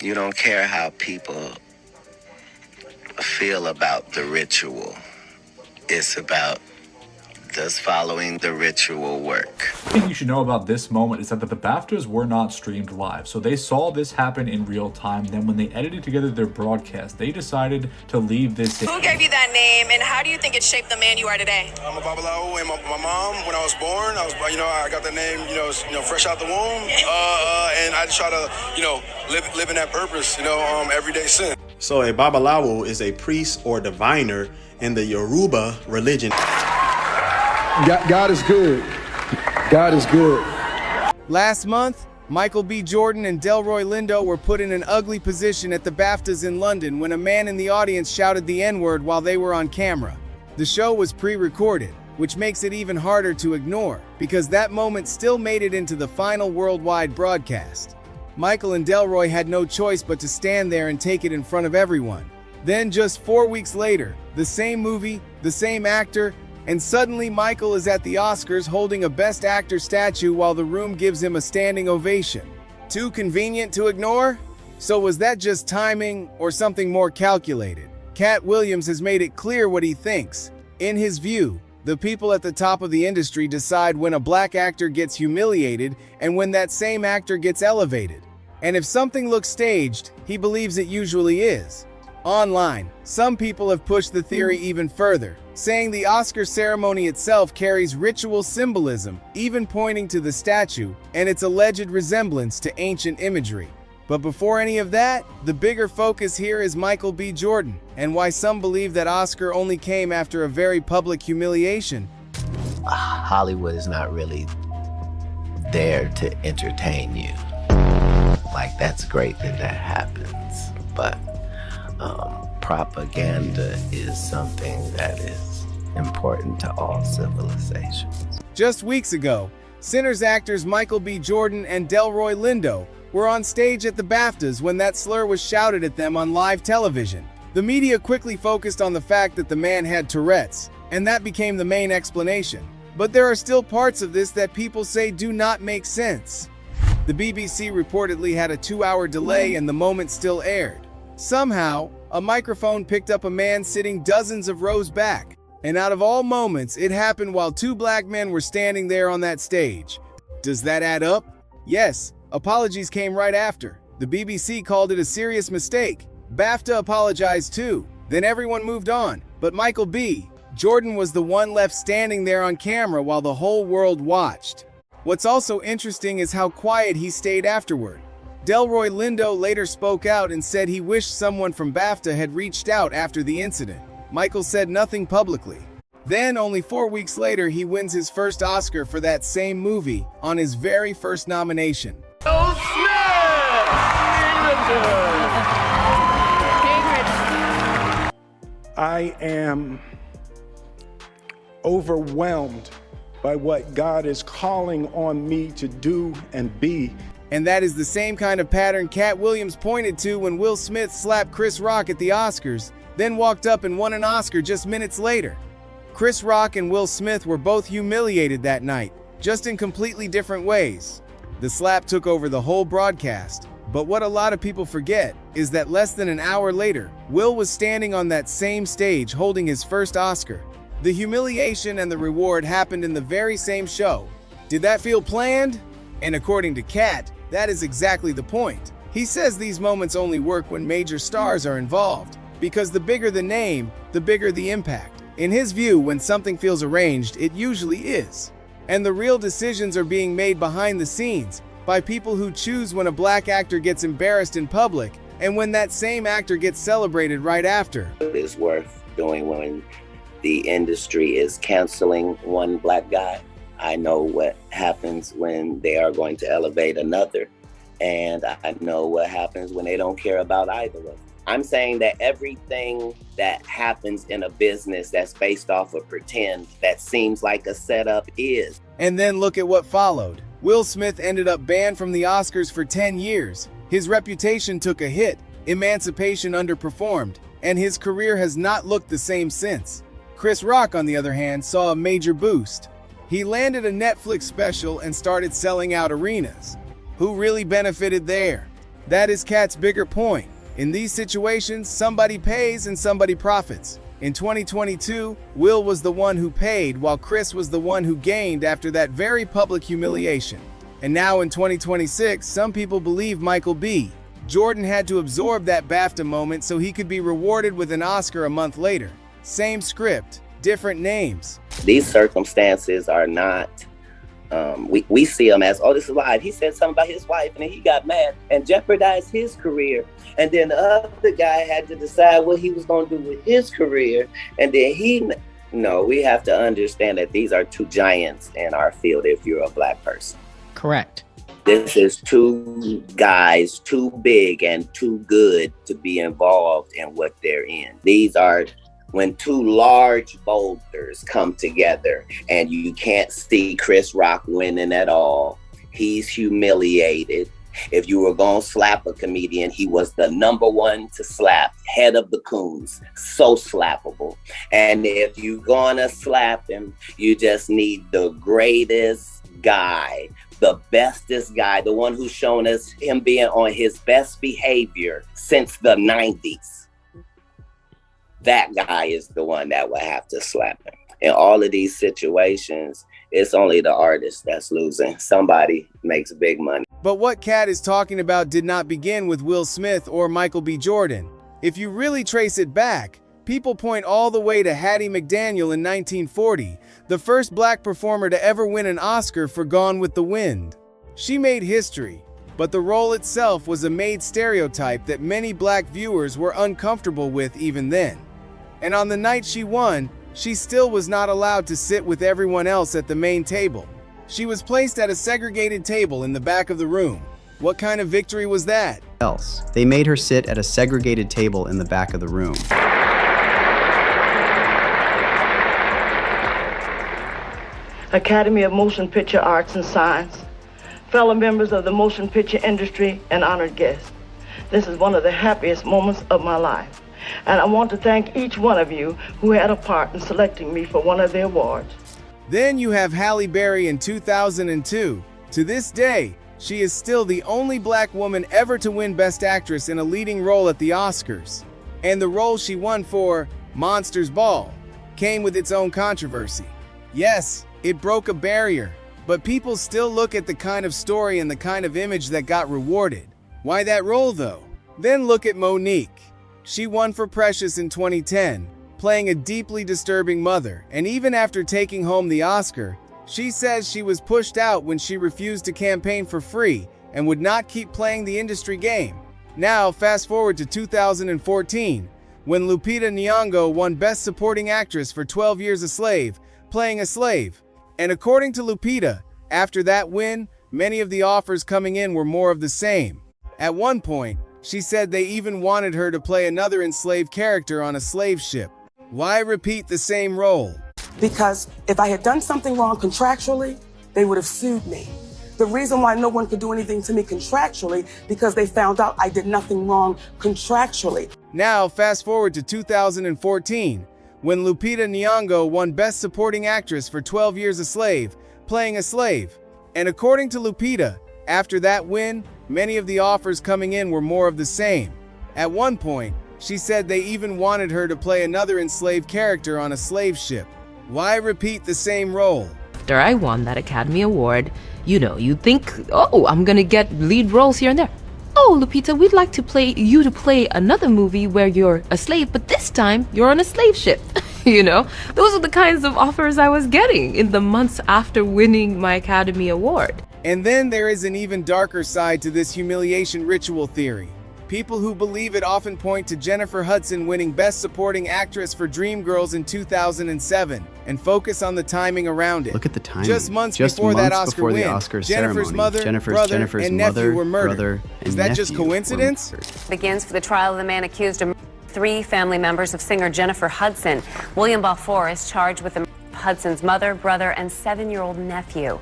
You don't care how people feel about the ritual. It's about, does following the ritual work? The thing you should know about this moment is that the BAFTAs were not streamed live, so they saw this happen in real time. Then when they edited together their broadcast, they decided to leave this in. Who gave you that name, and how do you think it shaped the man you are today? I'm a Babalawo, and my mom, when I was born, I got the name, fresh out the womb, and I just try to, live in that purpose, every day since. So a Babalawo is a priest or diviner in the Yoruba religion. God is good. God is good. Last month, Michael B. Jordan and Delroy Lindo were put in an ugly position at the BAFTAs in London when a man in the audience shouted the N-word while they were on camera. The show was pre-recorded, which makes it even harder to ignore, because that moment still made it into the final worldwide broadcast. Michael and Delroy had no choice but to stand there and take it in front of everyone. Then just 4 weeks later, the same movie, the same actor, and suddenly Michael is at the Oscars holding a Best Actor statue while the room gives him a standing ovation. Too convenient to ignore? So was that just timing or something more calculated? Katt Williams has made it clear what he thinks. In his view, the people at the top of the industry decide when a black actor gets humiliated and when that same actor gets elevated. And if something looks staged, he believes it usually is. Online, some people have pushed the theory even further, saying the Oscar ceremony itself carries ritual symbolism, even pointing to the statue and its alleged resemblance to ancient imagery. But before any of that, the bigger focus here is Michael B. Jordan, and why some believe that Oscar only came after a very public humiliation. Hollywood is not really there to entertain you. Like, that's great that happens, but propaganda is something that is important to all civilizations. Just weeks ago, Sinners actors Michael B. Jordan and Delroy Lindo were on stage at the BAFTAs when that slur was shouted at them on live television. The media quickly focused on the fact that the man had Tourette's, and that became the main explanation. But there are still parts of this that people say do not make sense. The BBC reportedly had a 2-hour delay and the moment still aired. Somehow, a microphone picked up a man sitting dozens of rows back. And out of all moments, it happened while 2 black men were standing there on that stage. Does that add up? Yes, apologies came right after. The BBC called it a serious mistake. BAFTA apologized too. Then everyone moved on. But Michael B. Jordan was the one left standing there on camera while the whole world watched. What's also interesting is how quiet he stayed afterward. Delroy Lindo later spoke out and said he wished someone from BAFTA had reached out after the incident. Michael said nothing publicly. Then, only 4 weeks later, he wins his first Oscar for that same movie on his very first nomination. I am overwhelmed by what God is calling on me to do and be. And that is the same kind of pattern Katt Williams pointed to when Will Smith slapped Chris Rock at the Oscars, then walked up and won an Oscar just minutes later. Chris Rock and Will Smith were both humiliated that night, just in completely different ways. The slap took over the whole broadcast, but what a lot of people forget is that less than an hour later, Will was standing on that same stage holding his first Oscar. The humiliation and the reward happened in the very same show. Did that feel planned? And according to Katt, that is exactly the point. He says these moments only work when major stars are involved, because the bigger the name, the bigger the impact. In his view, when something feels arranged, it usually is. And the real decisions are being made behind the scenes, by people who choose when a black actor gets embarrassed in public, and when that same actor gets celebrated right after. It is worth doing when the industry is canceling one black guy. I know what happens when they are going to elevate another, and I know what happens when they don't care about either of them. I'm saying that everything that happens in a business that's based off of pretend, that seems like a setup is. And then look at what followed. Will Smith ended up banned from the Oscars for 10 years. His reputation took a hit, Emancipation underperformed, and his career has not looked the same since. Chris Rock, on the other hand, saw a major boost. He landed a Netflix special and started selling out arenas. Who really benefited there? That is Katt's bigger point. In these situations, somebody pays and somebody profits. In 2022, Will was the one who paid, while Chris was the one who gained after that very public humiliation. And now in 2026, some people believe Michael B. Jordan had to absorb that BAFTA moment so he could be rewarded with an Oscar a month later. Same script, different names. These circumstances are not, we see them as, oh, this is live. He said something about his wife and then he got mad and jeopardized his career. And then the other guy had to decide what he was going to do with his career. And then no, we have to understand that these are two giants in our field if you're a Black person. Correct. This is two guys too big and too good to be involved in what they're in. These are when two large boulders come together and you can't see Chris Rock winning at all. He's humiliated. If you were going to slap a comedian, he was the number one to slap, head of the coons, so slappable. And if you're going to slap him, you just need the greatest guy, the bestest guy, the one who's shown us him being on his best behavior since the 90s. That guy is the one that will have to slap him. In all of these situations, it's only the artist that's losing. Somebody makes big money. But what Katt is talking about did not begin with Will Smith or Michael B. Jordan. If you really trace it back, people point all the way to Hattie McDaniel in 1940, the first Black performer to ever win an Oscar for Gone with the Wind. She made history, but the role itself was a made stereotype that many Black viewers were uncomfortable with even then. And on the night she won, she still was not allowed to sit with everyone else at the main table. She was placed at a segregated table in the back of the room. What kind of victory was that? They made her sit at a segregated table in the back of the room. Academy of Motion Picture Arts and Science, fellow members of the motion picture industry, and honored guests. This is one of the happiest moments of my life. And I want to thank each one of you who had a part in selecting me for one of the awards. Then you have Halle Berry in 2002. To this day, she is still the only Black woman ever to win Best Actress in a leading role at the Oscars. And the role she won for, Monsters Ball, came with its own controversy. Yes, it broke a barrier, but people still look at the kind of story and the kind of image that got rewarded. Why that role though? Then look at Monique. She won for Precious in 2010, playing a deeply disturbing mother, and even after taking home the Oscar, she says she was pushed out when she refused to campaign for free and would not keep playing the industry game. Now, fast forward to 2014, when Lupita Nyong'o won Best Supporting Actress for 12 Years a Slave, playing a slave. And according to Lupita, after that win, many of the offers coming in were more of the same. At one point, she said they even wanted her to play another enslaved character on a slave ship. Why repeat the same role? Because if I had done something wrong contractually, they would have sued me. The reason why no one could do anything to me contractually, because they found out I did nothing wrong contractually. Now, fast forward to 2014, when Lupita Nyong'o won Best Supporting Actress for 12 Years a Slave, playing a slave. And according to Lupita, after that win, many of the offers coming in were more of the same. At one point, she said they even wanted her to play another enslaved character on a slave ship. Why repeat the same role? After I won that Academy Award, you think, oh, I'm gonna get lead roles here and there. Oh, Lupita, we'd like to play another movie where you're a slave, but this time you're on a slave ship. Those are the kinds of offers I was getting in the months after winning my Academy Award. And then there is an even darker side to this humiliation ritual theory. People who believe it often point to Jennifer Hudson winning Best Supporting Actress for Dreamgirls in 2007 and focus on the timing around it. Look at the timing. Just months before that Oscar win, Jennifer's mother, brother, and nephew were murdered. Is that just coincidence? Begins for the trial of the man accused of 3 family members of singer Jennifer Hudson. William Balfour is charged with the murder of Hudson's mother, brother, and 7-year-old nephew.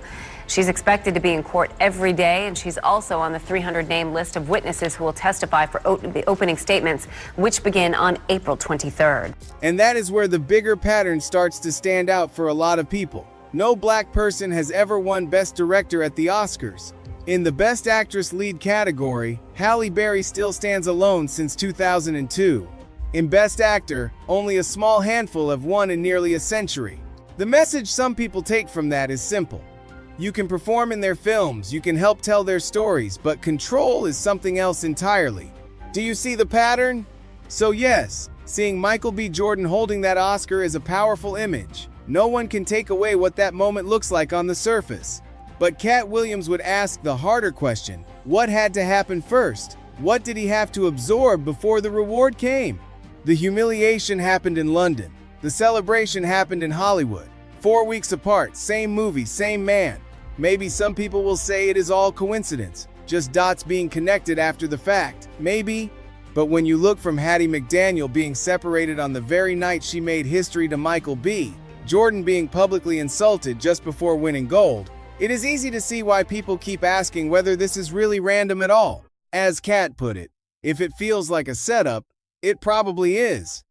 She's expected to be in court every day, and she's also on the 300-name list of witnesses who will testify for the opening statements, which begin on April 23rd. And that is where the bigger pattern starts to stand out for a lot of people. No Black person has ever won Best Director at the Oscars. In the Best Actress Lead category, Halle Berry still stands alone since 2002. In Best Actor, only a small handful have won in nearly a century. The message some people take from that is simple. You can perform in their films, you can help tell their stories, but control is something else entirely. Do you see the pattern? So yes, seeing Michael B. Jordan holding that Oscar is a powerful image. No one can take away what that moment looks like on the surface. But Katt Williams would ask the harder question, what had to happen first? What did he have to absorb before the reward came? The humiliation happened in London. The celebration happened in Hollywood. 4 weeks apart, same movie, same man. Maybe some people will say it is all coincidence, just dots being connected after the fact. Maybe. But when you look from Hattie McDaniel being separated on the very night she made history to Michael B. Jordan being publicly insulted just before winning gold, it is easy to see why people keep asking whether this is really random at all. As Katt put it, if it feels like a setup, it probably is.